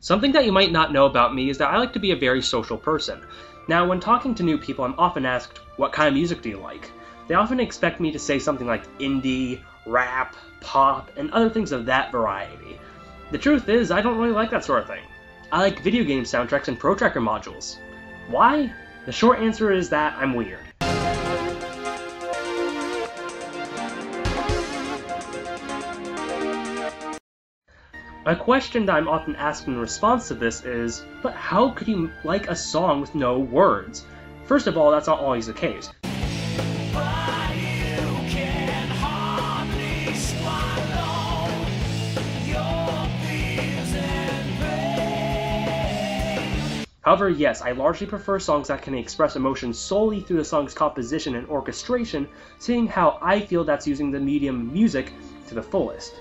Something that you might not know about me is that I like to be a very social person. Now, when talking to new people, I'm often asked, what kind of music do you like? They often expect me to say something like indie, rap, pop, and other things of that variety. The truth is, I don't really like that sort of thing. I like video game soundtracks and Pro Tracker modules. Why? The short answer is that I'm weird. A question that I'm often asked in response to this is, but how could you like a song with no words? First of all, that's not always the case. However, yes, I largely prefer songs that can express emotion solely through the song's composition and orchestration, seeing how I feel that's using the medium music to the fullest.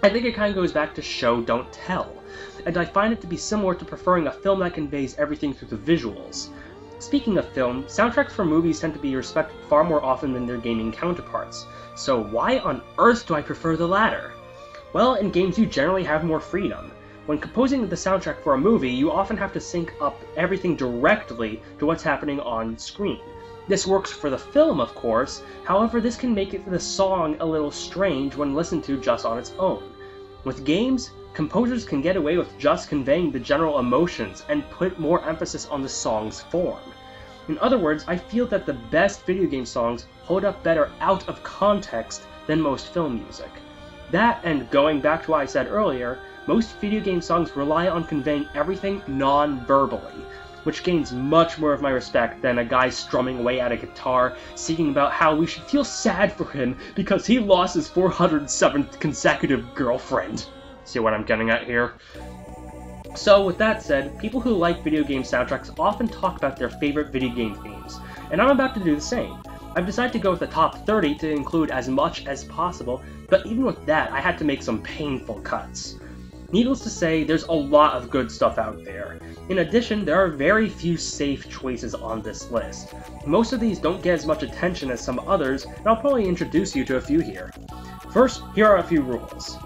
I think it kind of goes back to show, don't tell, and I find it to be similar to preferring a film that conveys everything through the visuals. Speaking of film, soundtracks for movies tend to be respected far more often than their gaming counterparts, so why on earth do I prefer the latter? Well, in games you generally have more freedom. When composing the soundtrack for a movie, you often have to sync up everything directly to what's happening on screen. This works for the film, of course, however this can make the song a little strange when listened to just on its own. With games, composers can get away with just conveying the general emotions and put more emphasis on the song's form. In other words, I feel that the best video game songs hold up better out of context than most film music. That, and going back to what I said earlier, most video game songs rely on conveying everything non-verbally, which gains much more of my respect than a guy strumming away at a guitar, singing about how we should feel sad for him because he lost his 407th consecutive girlfriend. See what I'm getting at here? So, with that said, people who like video game soundtracks often talk about their favorite video game themes, and I'm about to do the same. I've decided to go with the top 30 to include as much as possible, but even with that, I had to make some painful cuts. Needless to say, there's a lot of good stuff out there. In addition, there are very few safe choices on this list. Most of these don't get as much attention as some others, and I'll probably introduce you to a few here. First, here are a few rules.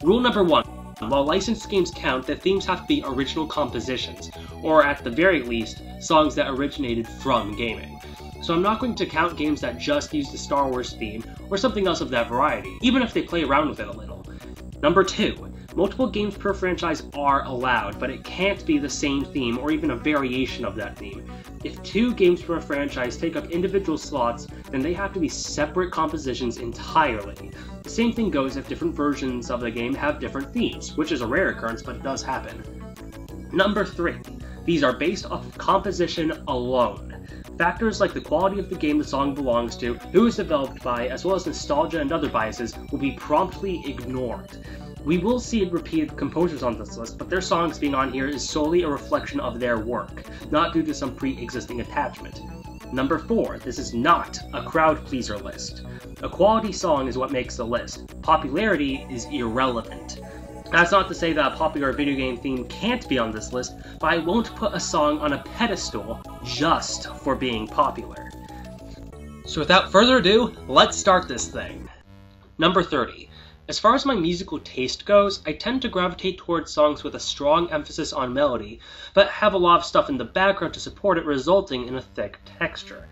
Rule number 1. While licensed games count, the themes have to be original compositions, or at the very least, songs that originated from gaming. So I'm not going to count games that just use the Star Wars theme, or something else of that variety, even if they play around with it a little. Number 2. Multiple games per franchise are allowed, but it can't be the same theme or even a variation of that theme. If 2 games per franchise take up individual slots, then they have to be separate compositions entirely. The same thing goes if different versions of the game have different themes, which is a rare occurrence, but it does happen. Number 3. These are based off of composition alone. Factors like the quality of the game the song belongs to, who is developed by, as well as nostalgia and other biases, will be promptly ignored. We will see repeated composers on this list, but their songs being on here is solely a reflection of their work, not due to some pre-existing attachment. Number 4, this is not a crowd-pleaser list. A quality song is what makes the list. Popularity is irrelevant. That's not to say that a popular video game theme can't be on this list, but I won't put a song on a pedestal just for being popular. So without further ado, let's start this thing. Number 30. As far as my musical taste goes, I tend to gravitate towards songs with a strong emphasis on melody, but have a lot of stuff in the background to support it, resulting in a thick texture.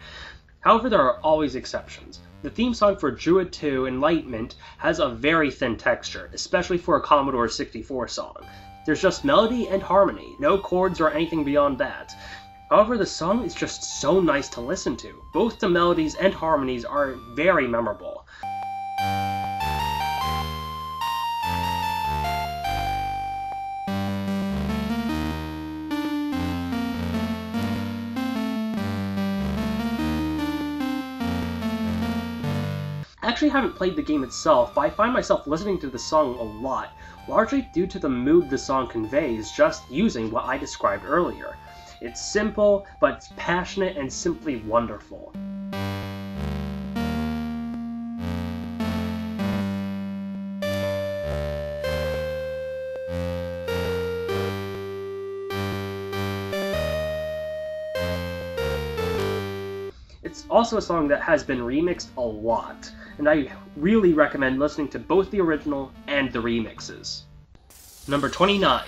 However, there are always exceptions. The theme song for Druid 2 Enlightenment has a very thin texture, especially for a Commodore 64 song. There's just melody and harmony, no chords or anything beyond that. However, the song is just so nice to listen to. Both the melodies and harmonies are very memorable. I actually haven't played the game itself, but I find myself listening to the song a lot, largely due to the mood the song conveys, just using what I described earlier. It's simple, but it's passionate and simply wonderful. It's also a song that has been remixed a lot, and I really recommend listening to both the original and the remixes. Number 29.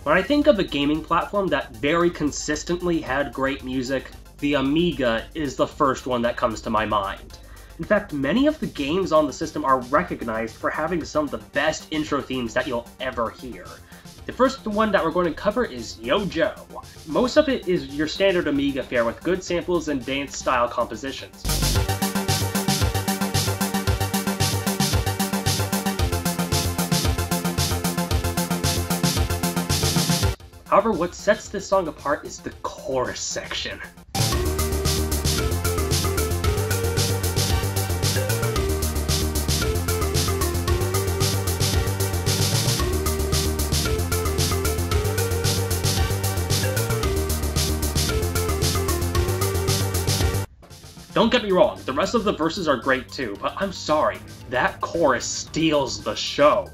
When I think of a gaming platform that very consistently had great music, the Amiga is the first one that comes to my mind. In fact, many of the games on the system are recognized for having some of the best intro themes that you'll ever hear. The first one that we're going to cover is Yo Joe. Most of it is your standard Amiga fare with good samples and dance-style compositions. However, what sets this song apart is the chorus section. Don't get me wrong, the rest of the verses are great too, but I'm sorry, that chorus steals the show.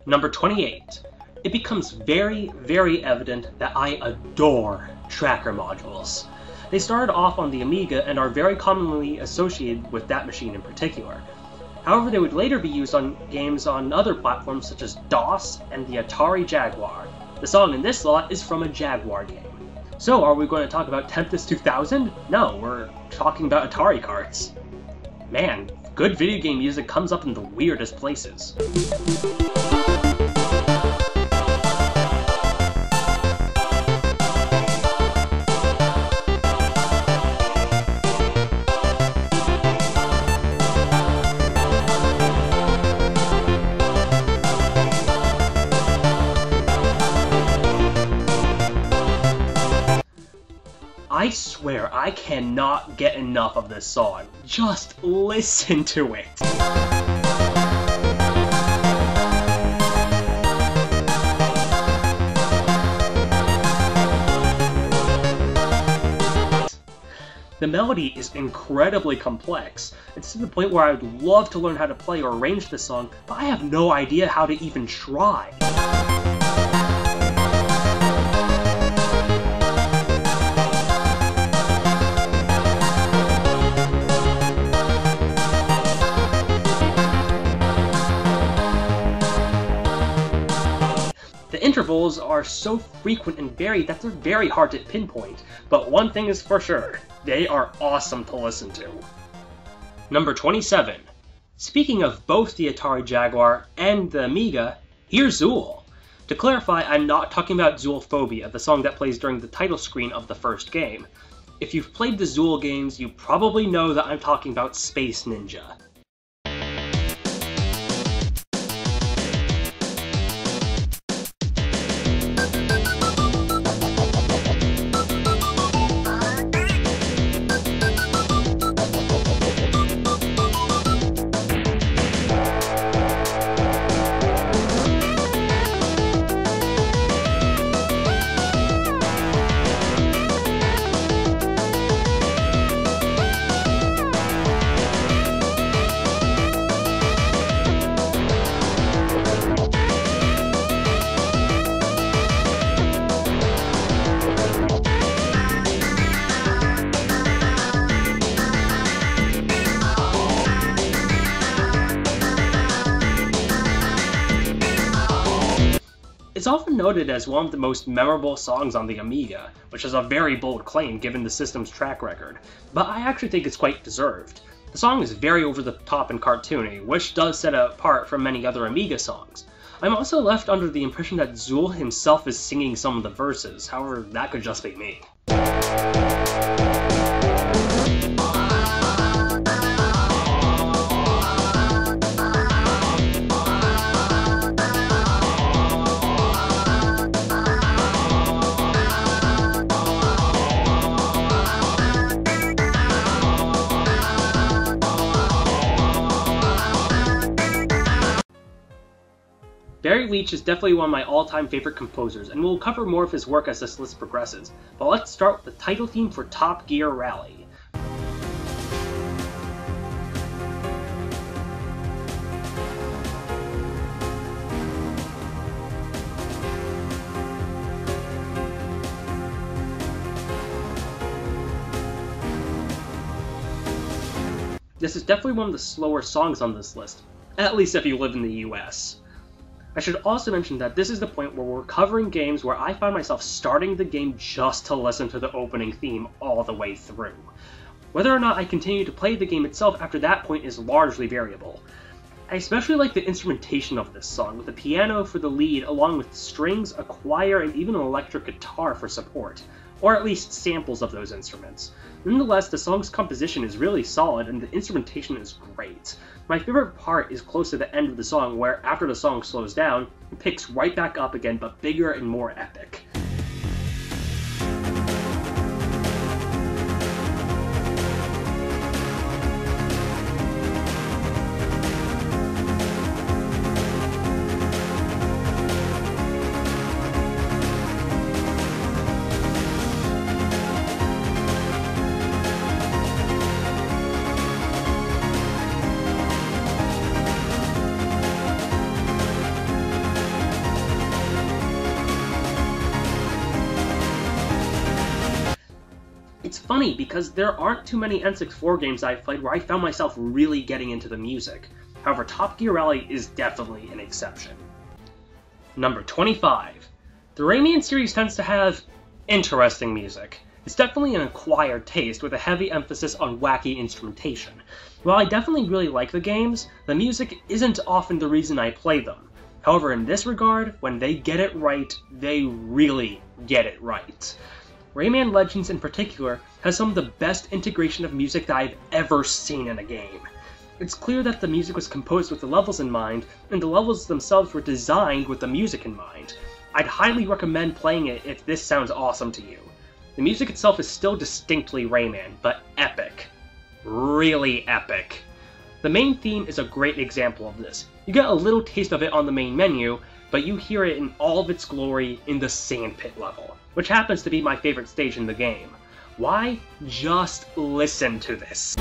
Number 28. It becomes very, very evident that I adore tracker modules. They started off on the Amiga and are very commonly associated with that machine in particular. However, they would later be used on games on other platforms such as DOS and the Atari Jaguar. The song in this slot is from a Jaguar game. So, are we going to talk about Tempest 2000? No, we're talking about Atari carts. Man, good video game music comes up in the weirdest places. I swear, I cannot get enough of this song. Just listen to it. The melody is incredibly complex. It's to the point where I would love to learn how to play or arrange this song, but I have no idea how to even try. The intervals are so frequent and varied that they're very hard to pinpoint, but one thing is for sure, they are awesome to listen to. Number 27. Speaking of both the Atari Jaguar and the Amiga, here's Zool. To clarify, I'm not talking about Zoolphobia, the song that plays during the title screen of the first game. If you've played the Zool games, you probably know that I'm talking about Space Ninja. It's often noted as one of the most memorable songs on the Amiga, which is a very bold claim given the system's track record, but I actually think it's quite deserved. The song is very over the top and cartoony, which does set it apart from many other Amiga songs. I'm also left under the impression that Zool himself is singing some of the verses, however, that could just be me. Barry Leach is definitely one of my all-time favorite composers, and we'll cover more of his work as this list progresses, but let's start with the title theme for Top Gear Rally. This is definitely one of the slower songs on this list, at least if you live in the US. I should also mention that this is the point where we're covering games where I find myself starting the game just to listen to the opening theme all the way through. Whether or not I continue to play the game itself after that point is largely variable. I especially like the instrumentation of this song, with the piano for the lead along with strings, a choir, and even an electric guitar for support, or at least samples of those instruments. Nonetheless, the song's composition is really solid and the instrumentation is great. My favorite part is close to the end of the song where, after the song slows down, it picks right back up again but bigger and more epic. It's funny because there aren't too many N64 games I've played where I found myself really getting into the music. However, Top Gear Rally is definitely an exception. Number 25. The Rayman series tends to have interesting music. It's definitely an acquired taste with a heavy emphasis on wacky instrumentation. While I definitely really like the games, the music isn't often the reason I play them. However, in this regard, when they get it right, they really get it right. Rayman Legends in particular has some of the best integration of music that I've ever seen in a game. It's clear that the music was composed with the levels in mind, and the levels themselves were designed with the music in mind. I'd highly recommend playing it if this sounds awesome to you. The music itself is still distinctly Rayman, but epic. Really epic. The main theme is a great example of this. You get a little taste of it on the main menu, but you hear it in all of its glory in the Sandpit level, which happens to be my favorite stage in the game. Why? Just listen to this.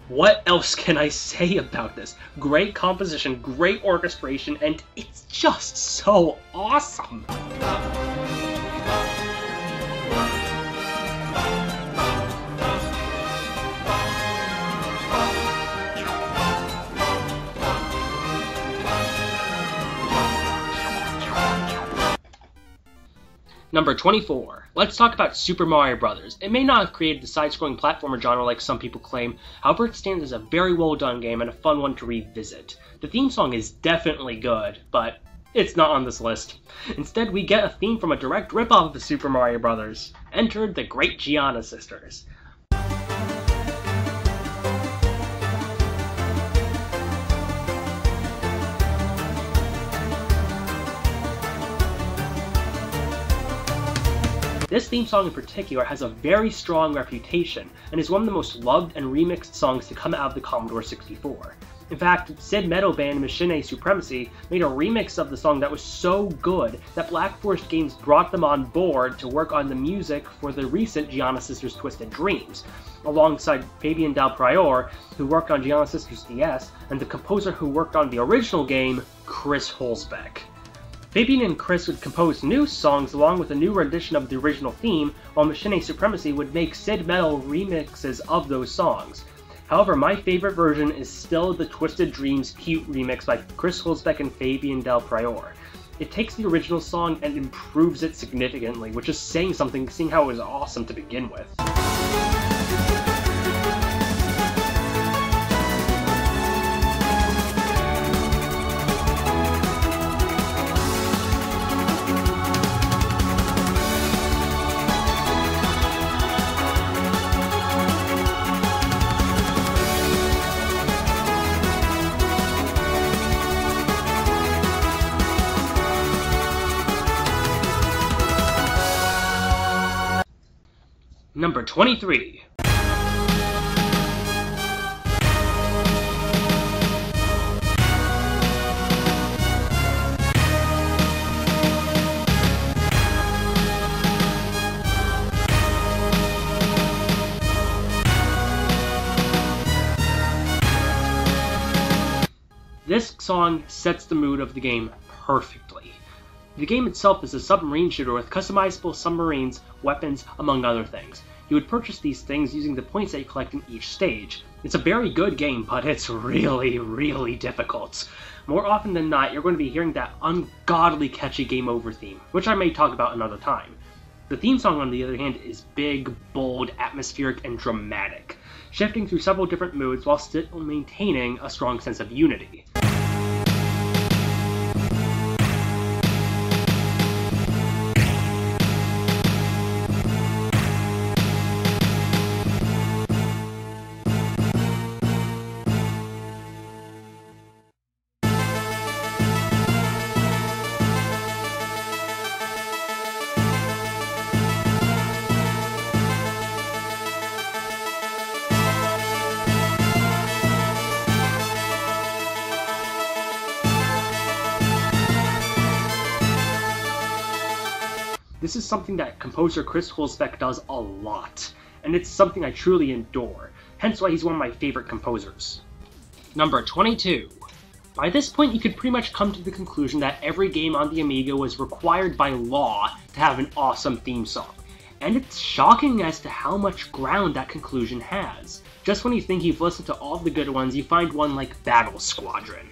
What else can I say about this? Great composition, great orchestration, and it's just so awesome! Number 24. Let's talk about Super Mario Bros. It may not have created the side-scrolling platformer genre like some people claim, however it stands as a very well done game and a fun one to revisit. The theme song is definitely good, but it's not on this list. Instead, we get a theme from a direct ripoff of Super Mario Bros. Enter the Great Gianna Sisters. This theme song in particular has a very strong reputation, and is one of the most loved and remixed songs to come out of the Commodore 64. In fact, Sid metal band Machine Supremacy made a remix of the song that was so good that Black Forest Games brought them on board to work on the music for the recent Gianna Sisters Twisted Dreams, alongside Fabian Del Prior, who worked on Gianna Sisters DS, and the composer who worked on the original game, Chris Hulsbeck. Fabian and Chris would compose new songs along with a new rendition of the original theme, while Machine Supremacy would make Sid Metal remixes of those songs. However, my favorite version is still the Twisted Dreams Cute remix by Chris Hulsbeck and Fabian Del Prior. It takes the original song and improves it significantly, which is saying something, seeing how it was awesome to begin with. Number 23. This song sets the mood of the game perfectly. The game itself is a submarine shooter with customizable submarines, weapons, among other things. You would purchase these things using the points that you collect in each stage. It's a very good game, but it's really difficult. More often than not, you're going to be hearing that ungodly catchy game over theme, which I may talk about another time. The theme song, on the other hand, is big, bold, atmospheric, and dramatic, shifting through several different moods while still maintaining a strong sense of unity. This is something that composer Chris Hulsbeck does a lot, and it's something I truly adore, hence why he's one of my favorite composers. Number 22. By this point, you could pretty much come to the conclusion that every game on the Amiga was required by law to have an awesome theme song, and it's shocking as to how much ground that conclusion has. Just when you think you've listened to all the good ones, you find one like Battle Squadron.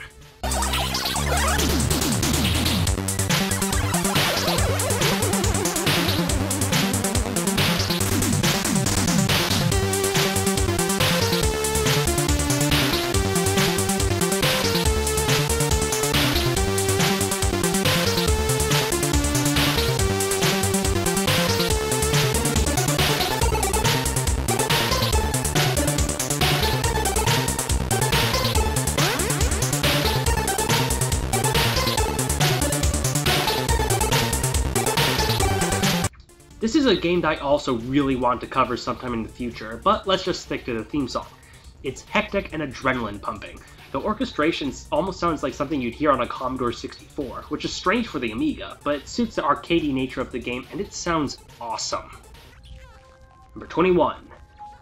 This is a game that I also really want to cover sometime in the future, but let's just stick to the theme song. It's hectic and adrenaline pumping. The orchestration almost sounds like something you'd hear on a Commodore 64, which is strange for the Amiga, but it suits the arcadey nature of the game and it sounds awesome. Number 21.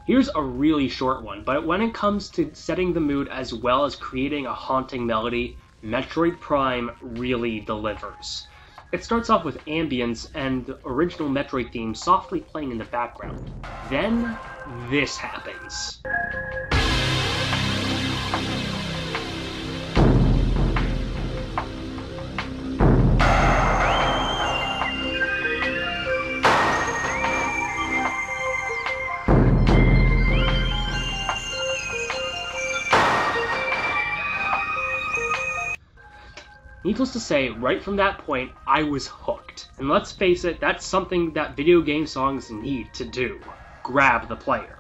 Here's a really short one, but when it comes to setting the mood as well as creating a haunting melody, Metroid Prime really delivers. It starts off with ambience and the original Metroid theme softly playing in the background. Then, this happens. Needless to say, right from that point, I was hooked. And let's face it, that's something that video game songs need to do. Grab the player.